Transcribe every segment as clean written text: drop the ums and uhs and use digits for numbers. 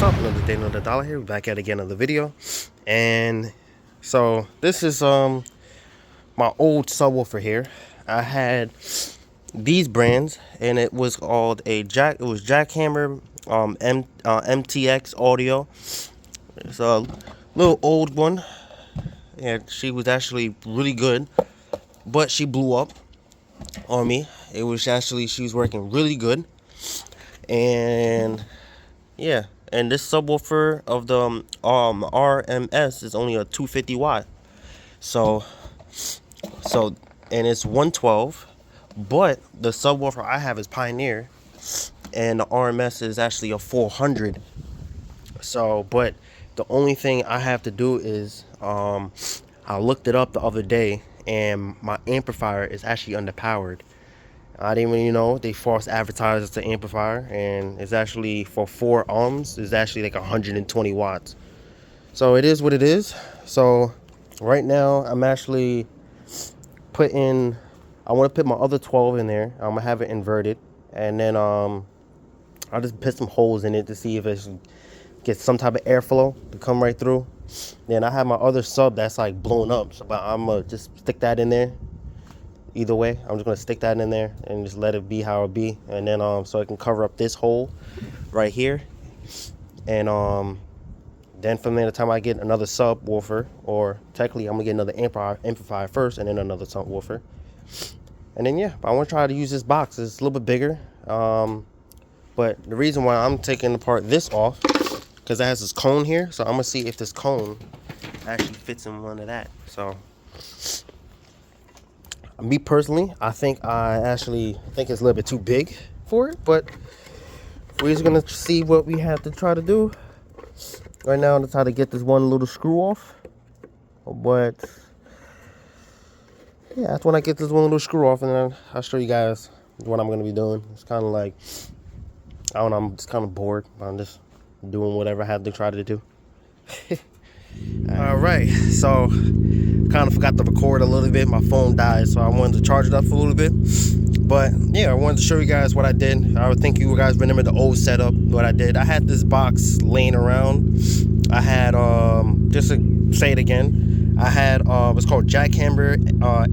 up? Another day, another dollar here. We're back at again another video. And so this is my old subwoofer here. I had these brands and it was called a Jackhammer MTX audio. It's a little old one. And she was actually really good, but she blew up on me. It was actually, she was working really good. And yeah, and this subwoofer of the RMS is only a 250 watt. So and it's 112, but the subwoofer I have is Pioneer and the RMS is actually a 400. So, but the only thing I have to do is I looked it up the other day and my amplifier is actually underpowered. I didn't even know they false advertised the amplifier, and it's actually for 4 ohms. It's actually like 120 watts. So it is what it is. So right now I'm actually I want to put my other 12 in there. I'm gonna have it inverted, and then I'll just put some holes in it to see if it gets some type of airflow to come right through. Then I have my other sub that's like blown up, so I'm gonna just stick that in there. Either way, I'm just gonna stick that in there and just let it be how it be, and then so it can cover up this hole right here, and then from there, the time I get another subwoofer, or technically I'm gonna get another amplifier first, and then another subwoofer, and then yeah, I want to try to use this box. It's a little bit bigger, but the reason why I'm taking apart this off because it has this cone here, so I'm gonna see if this cone actually fits in one of that. So. Me personally, I think it's a little bit too big for it, but we're just gonna see what we have to try to do. Right now, I'm trying to get this one little screw off, but yeah, that's when I get this one little screw off, and then I'll show you guys what I'm gonna be doing. It's kind of like, I don't know, I'm just kind of bored. I'm just doing whatever I have to try to do. All right, so kind of forgot to record a little bit. My phone died, so I wanted to charge it up for a little bit. But yeah, I wanted to show you guys what I did. I would think you guys remember the old setup, what I did. I had this box laying around. I had just to say it again, I had it's called Jackhammer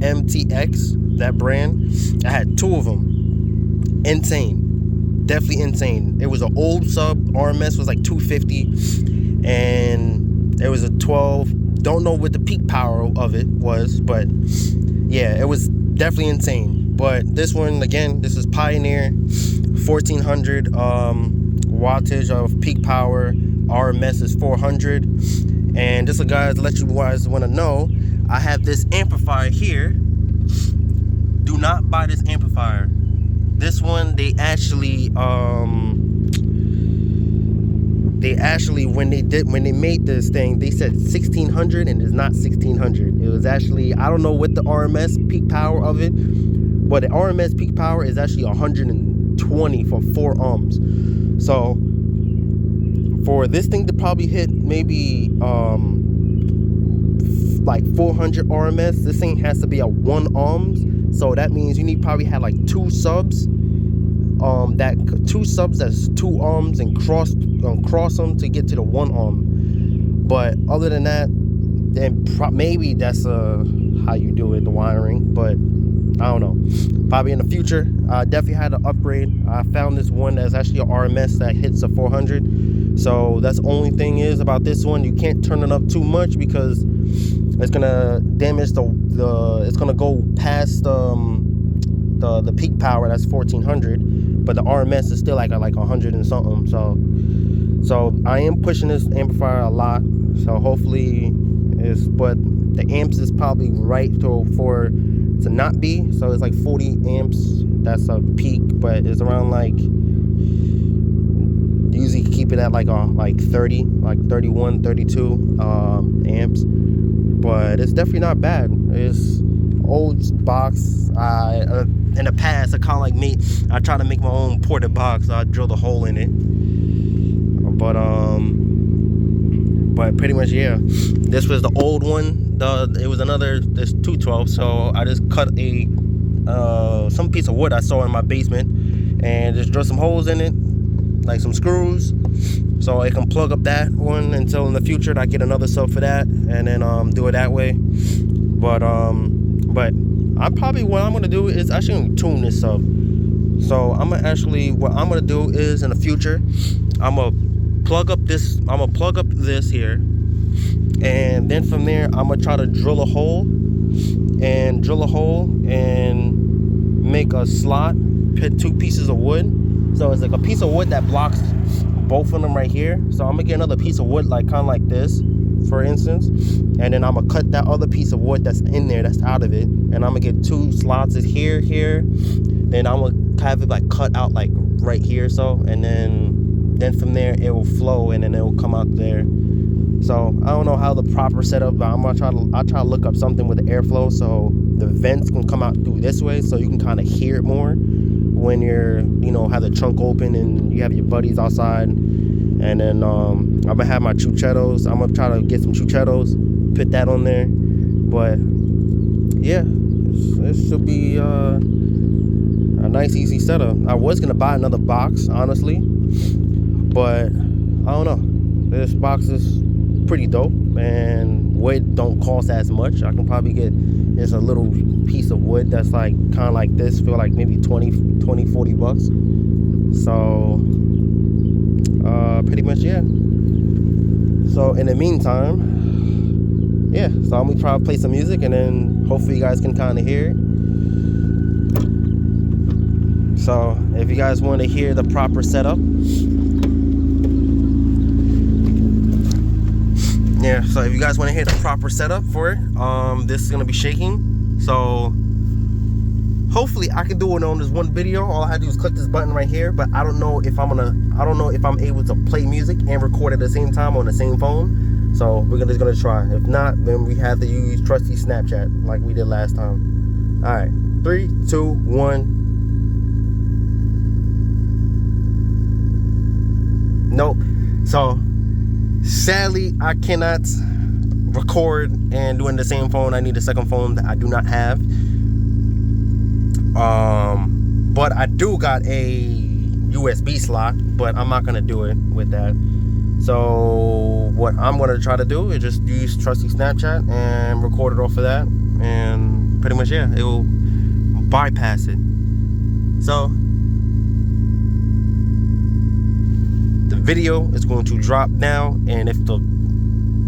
MTX, that brand. I had 2 of them. Insane, definitely insane. It was an old sub. RMS was like 250, and it was a 12. Don't know what the peak power of it was, but yeah, it was definitely insane. But this one, again, this is Pioneer, 1400 wattage of peak power. RMS is 400. And just so guys, let you guys want to know, I have this amplifier here. Do not buy this amplifier. This one, they actually when they made this thing, they said 1600, and it's not 1600. It was actually, I don't know what the RMS peak power of it, but the RMS peak power is actually 120 for 4 ohms. So for this thing to probably hit maybe like 400 RMS, this thing has to be at 1 ohms. So that means you need probably have like 2 subs. That's 2 ohms, and cross them to get to the 1 ohm. But other than that, then maybe that's how you do it, the wiring. But I don't know. Probably in the future, I definitely had to upgrade. I found this one that's actually an RMS that hits a 400. So that's the only thing is about this one, you can't turn it up too much because it's gonna damage it's gonna go past the peak power, that's 1400, but the RMS is still like 100 and something. So I am pushing this amplifier a lot, so hopefully but the amps is probably right for to not be, so it's like 40 amps, that's a peak, but it's around like, usually keep it at like 30, like 31, 32 amps, but it's definitely not bad. It's old box. In the past, I kind of like I try to make my own ported box. So I drilled a hole in it, but pretty much, yeah, this was the old one. It was this 212. So I just cut some piece of wood I saw in my basement and just drilled some holes in it, like some screws, so I can plug up that one until in the future I get another sub for that, and then do it that way. But I probably, what I'm gonna do is actually gonna tune this sub. So I'm gonna actually, what I'm gonna do is in the future, I'm gonna plug up this here, and then from there I'm gonna try to drill a hole and make a slot, put 2 pieces of wood. So it's like a piece of wood that blocks both of them right here. So I'm gonna get another piece of wood, like kind of like this, for instance, and then I'm gonna cut that other piece of wood that's in there, that's out of it, and I'm gonna get 2 slots here, then I'm gonna have it like cut out like right here, so, and then from there it will flow, and then it will come out there. So I don't know how the proper setup, but I'll try to look up something with the airflow so the vents can come out through this way, so you can kind of hear it more when you're, you know, have the trunk open and you have your buddies outside. And then I'm gonna have my chuchetos. I'm gonna try to get some chuchetos, put that on there. But yeah, this should be a nice easy setup. I was gonna buy another box, honestly, but I don't know. This box is pretty dope, and wood don't cost as much. I can probably get just a little piece of wood that's like kind of like this for like maybe 40 bucks. So pretty much, yeah. So in the meantime, yeah, so I'm gonna try to play some music, and then hopefully you guys can kind of hear it. So if you guys want to hear the proper setup, yeah, so if you guys want to hear the proper setup for it, this is gonna be shaking. So hopefully I can do it on this one video. All I have to do is click this button right here, but I don't know if I'm able to play music and record at the same time on the same phone. So we're just gonna try. If not, then we have to use trusty Snapchat like we did last time. All right, 3, 2, 1. Nope. So sadly, I cannot record and do it in the same phone. I need a second phone that I do not have. But I do got a USB slot, but I'm not gonna do it with that. So what I'm gonna try to do is just use trusty Snapchat and record it off of that, and pretty much, yeah, it will bypass it. So the video is going to drop now, and if the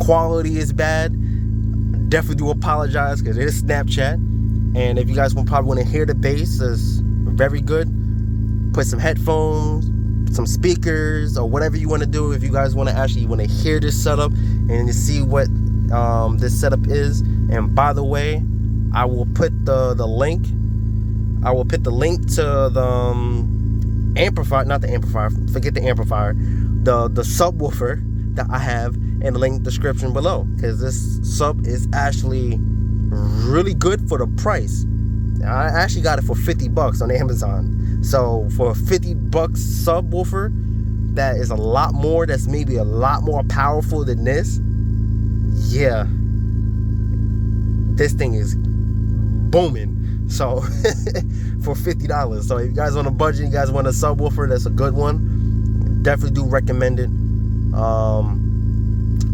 quality is bad, definitely do apologize, because it is Snapchat. And if you guys probably want to hear the bass, is very good, put some headphones, some speakers, or whatever you want to do. If you guys want to hear this setup and see what this setup is. And by the way, I will put the link. I will put the link to the amplifier, not the amplifier, forget the amplifier, the subwoofer that I have in the link description below, because this sub is actually really good for the price. I actually got it for 50 bucks on Amazon. So for a 50 bucks subwoofer, that is a lot more. That's maybe a lot more powerful than this. Yeah, this thing is booming. So for $50. So if you guys on a budget, you guys want a subwoofer that's a good one, definitely do recommend it.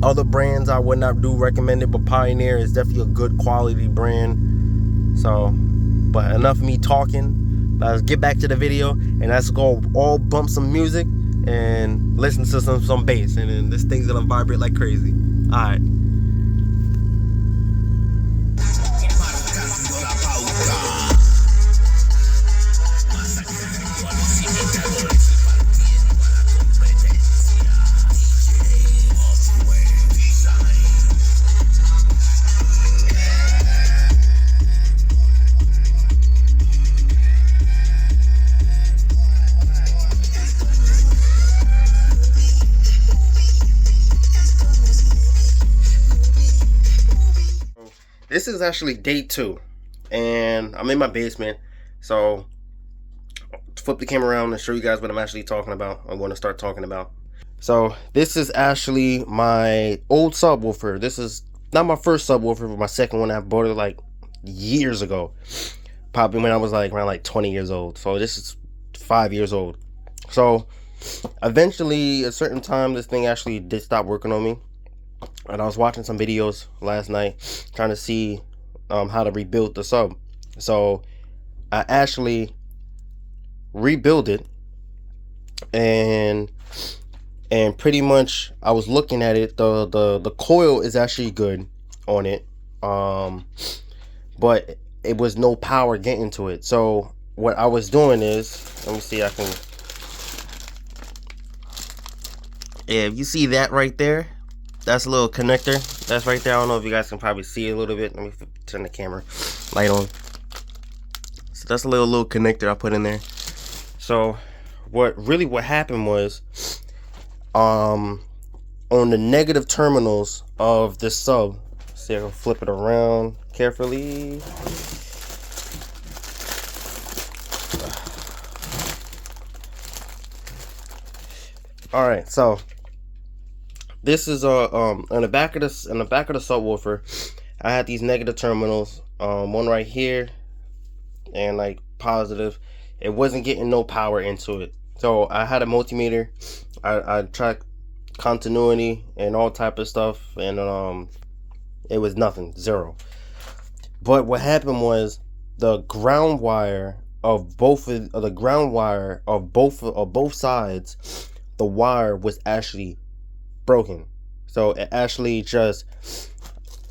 Other brands I would not do recommend it, but Pioneer is definitely a good quality brand. So, but enough of me talking. Let's get back to the video, and let's go all bump some music and listen to some bass, and then this thing's gonna vibrate like crazy. All right. This is actually day 2, and I'm in my basement. So flip the camera around and show you guys what I'm actually talking about. I'm going to start talking about. So this is actually my old subwoofer. This is not my first subwoofer, but my second one. I bought it like years ago, probably when I was like around like 20 years old. So this is 5 years old. So eventually, a certain time, this thing actually did stop working on me. And I was watching some videos last night trying to see how to rebuild the sub. So I actually rebuild it, and pretty much I was looking at it. The coil is actually good on it, but it was no power getting to it. So what I was doing is, let me see, I can, yeah, if you see that right there, that's a little connector that's right there. I don't know if you guys can probably see it a little bit. Let me turn the camera light on. So that's a little connector I put in there. So what happened was, on the negative terminals of the sub, see, I can flip it around carefully. All right, so this is on the back of the subwoofer. I had these negative terminals, one right here and like positive. It wasn't getting no power into it, so I had a multimeter. I tracked continuity and all type of stuff, and it was nothing, zero. But what happened was the ground wire of both sides, the wire was actually broken. So it actually just,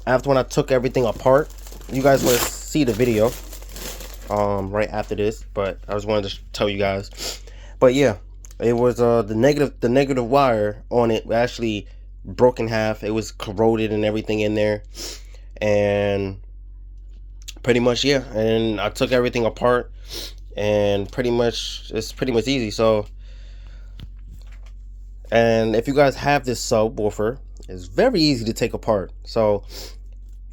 after when I took everything apart, you guys want to see the video right after this, but I just wanted to tell you guys. But yeah, it was the negative wire on it actually broke in half. It was corroded and everything in there, and pretty much, yeah, and I took everything apart, and pretty much it's pretty much easy. So, and if you guys have this subwoofer, it's very easy to take apart. So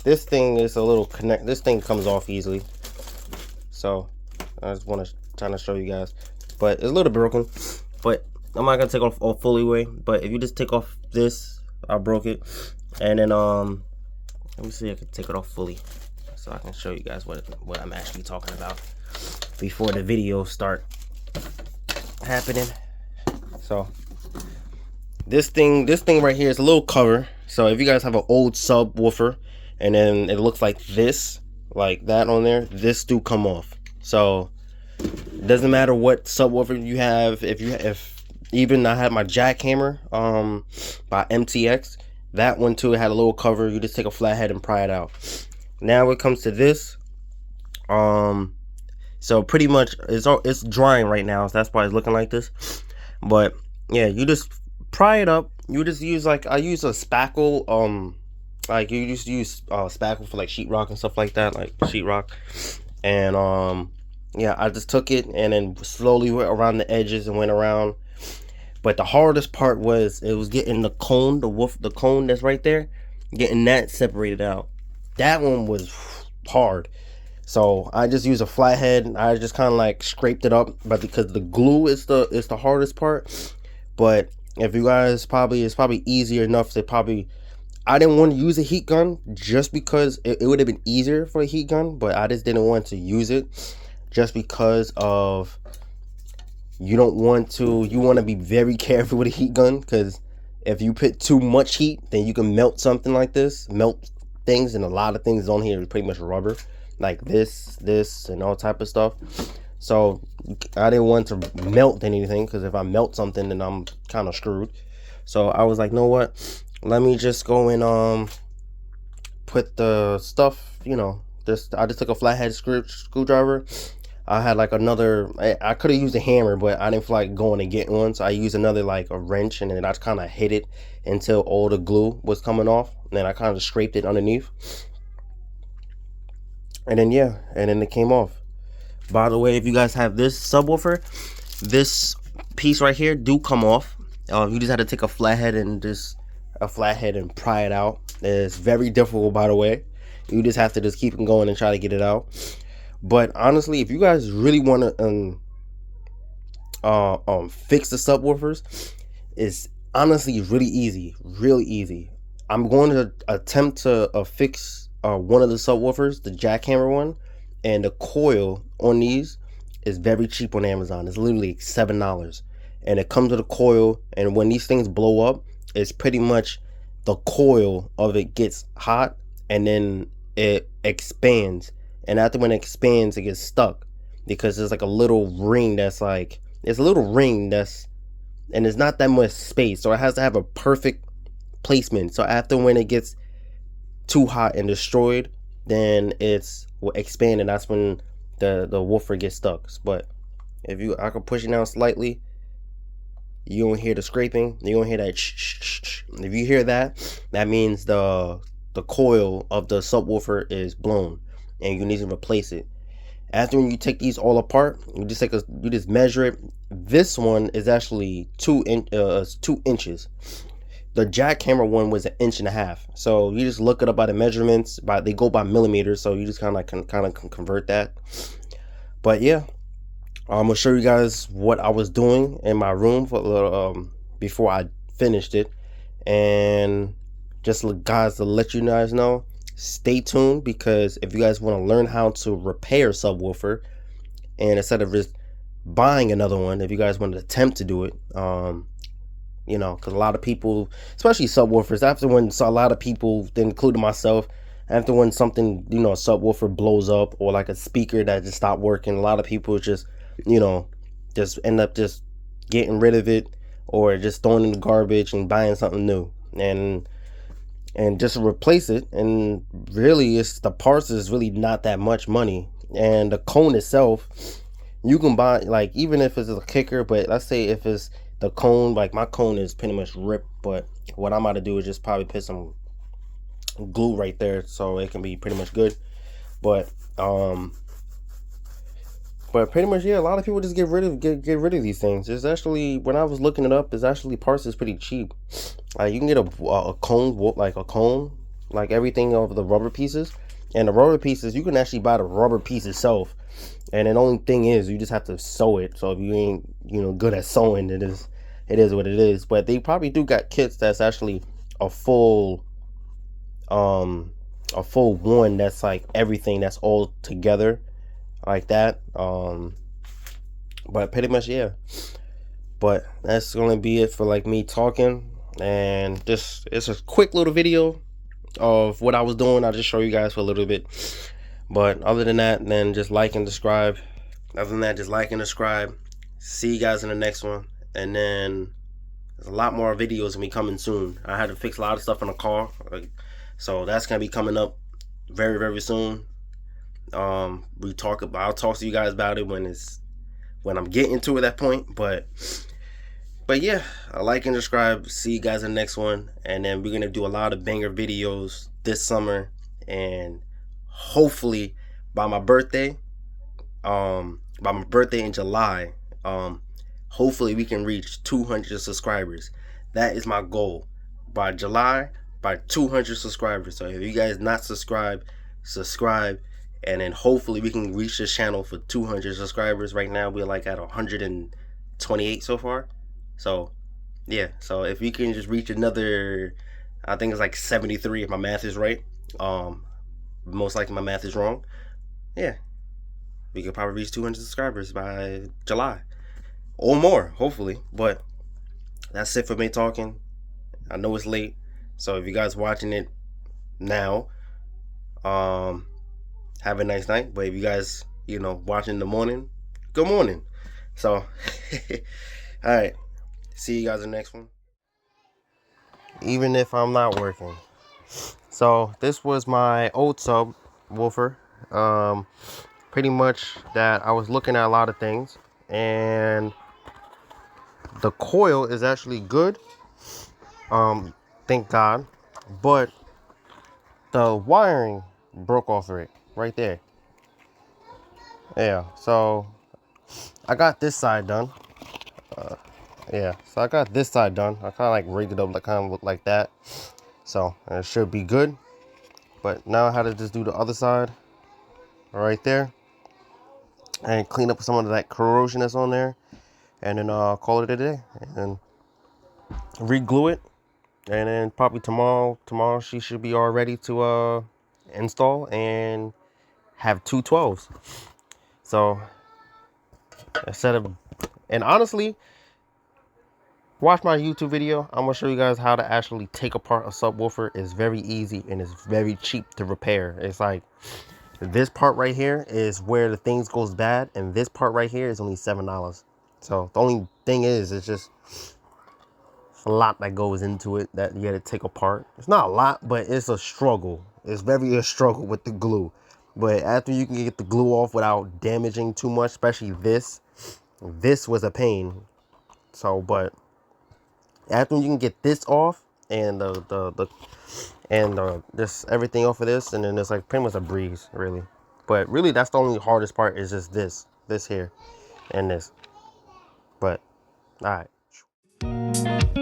this thing is a little this thing comes off easily. So I just want to try to show you guys, but it's a little broken, but I'm not gonna take off all fully away. But if you just take off this, I broke it, and then let me see if I can take it off fully, so I can show you guys what I'm actually talking about before the video start happening. So this thing right here is a little cover. So if you guys have an old subwoofer and then it looks like this, like that on there, this do come off. So it doesn't matter what subwoofer you have. If even I had my jackhammer by MTX, that one too had a little cover. You just take a flathead and pry it out. Now it comes to this, so pretty much it's drying right now, so that's why it's looking like this. But yeah, you just pry it up. You just use, like, I use a spackle, like you just use spackle for like sheetrock and stuff like that, like sheetrock. And yeah, I just took it and then slowly went around the edges and went around. But the hardest part was, it was getting the cone, the cone that's right there, getting that separated out. That one was hard. So I just used a flathead. I just kind of like scraped it up, but because the glue is the hardest part. But if you guys it's probably easier enough to probably, I didn't want to use a heat gun just because it would have been easier for a heat gun, but I just didn't want to use it just because of, you want to be very careful with a heat gun, because if you put too much heat, then you can melt something like this, melt things, and a lot of things on here is pretty much rubber, like this and all type of stuff. So I didn't want to melt anything, because if I melt something, then I'm kind of screwed. So I was like, know what, let me just go and put the stuff, I just took a flathead screwdriver. I had like another, I could have used a hammer, but I didn't feel like going and getting one, so I used another, like a wrench, and then I kind of hit it until all the glue was coming off, and then I kind of scraped it underneath, and then yeah, and then it came off. By the way, if you guys have this subwoofer, this piece right here do come off. You just have to take a flathead and pry it out. It's very difficult, by the way. You just have to just keep it going and try to get it out. But honestly, if you guys really want to fix the subwoofers, it's honestly really easy, really easy. I'm going to attempt to fix one of the subwoofers, the jackhammer one, and the coil on these is very cheap on Amazon. It's literally $7, and it comes with a coil, and when these things blow up, it's pretty much the coil of it gets hot, and then it expands, and after when it expands, it gets stuck because there's like a little ring that's like, it's a little ring that's, and it's not that much space, so it has to have a perfect placement. So after when it gets too hot and destroyed, then it's will expand, and that's when the woofer gets stuck. But if I could push it down slightly, you don't hear the scraping, you don't hear that shh. If you hear that, that means the coil of the subwoofer is blown and you need to replace it. After when you take these all apart, you just measure it. This one is actually 2 inches. The jackhammer one was 1.5 inches. So you just look it up by the measurements. They go by millimeters, so you just kind of can convert that. But yeah, I'm gonna show you guys what I was doing in my room before I finished it, and just guys, to let you guys know, stay tuned, because if you guys want to learn how to repair subwoofer, and instead of just buying another one, if you guys want to attempt to do it, you know, because a lot of people, especially subwoofers, after when a lot of people, including myself, after when something, you know, a subwoofer blows up, or like a speaker that just stopped working, a lot of people just, you know, just end up just getting rid of it, or just throwing it in the garbage and buying something new, and just replace it. And really, it's the parts is really not that much money, and the cone itself, you can buy, like, even if it's a kicker, but let's say if it's the cone, like my cone is pretty much ripped, but what I'm about to do is just probably put some glue right there so it can be pretty much good. But pretty much, yeah, a lot of people just get rid of these things. It's actually, when I was looking it up, it's actually, parts is pretty cheap. Like you can get a cone, like everything of the rubber pieces, and the rubber pieces, you can actually buy the rubber piece itself. And the only thing is, you just have to sew it. So if you ain't, you know, good at sewing, it is what it is. But they probably do got kits that's actually a full one that's like everything that's all together like that. But pretty much, yeah. But that's gonna be it for like me talking, and it's a quick little video of what I was doing. I'll just show you guys for a little bit. But other than that, then just like and subscribe. Other than that, just like and subscribe. See you guys in the next one. And then there's a lot more videos gonna be coming soon. I had to fix a lot of stuff in the car, so that's gonna be coming up very, very soon. I'll talk to you guys about it when I'm getting to that point. But yeah, like and subscribe. See you guys in the next one. And then we're gonna do a lot of banger videos this summer, and hopefully by my birthday in July, hopefully we can reach 200 subscribers. That is my goal. By July, by 200 subscribers. So if you guys not subscribe, and then hopefully we can reach this channel for 200 subscribers. Right now we're like at 128 so far. So yeah, so if we can just reach another, I think it's like 73 if my math is right. Most likely my math is wrong. Yeah, we could probably reach 200 subscribers by July or more, hopefully. But that's it for me talking. I know it's late, so if you guys watching it now, have a nice night. But if you guys, you know, watching in the morning, good morning. So all right, see you guys in the next one. Even if I'm not working. So this was my old subwoofer. Pretty much that I was looking at a lot of things, and the coil is actually good. Thank God. But the wiring broke off of it right there. Yeah, so I got this side done. Yeah, so I got this side done. I kind of like rigged it up, like kind of look like that. So it should be good. But now I had to just do the other side right there and clean up some of that corrosion that's on there, and then call it a day and re-glue it. And then probably tomorrow she should be all ready to install and have 212s. So instead of, and honestly, watch my YouTube video. I'm gonna show you guys how to actually take apart a subwoofer. It's very easy and it's very cheap to repair. It's like this part right here is where the things goes bad, and this part right here is only $7. So the only thing is, it's just a lot that goes into it that you gotta take apart. It's not a lot, but it's a struggle. It's very a struggle with the glue. But after you can get the glue off without damaging too much, especially this was a pain. So, but after you can get this off and just everything off of this, and then it's like pretty much a breeze, really. But really, that's the only hardest part is just this here, and this. But all right.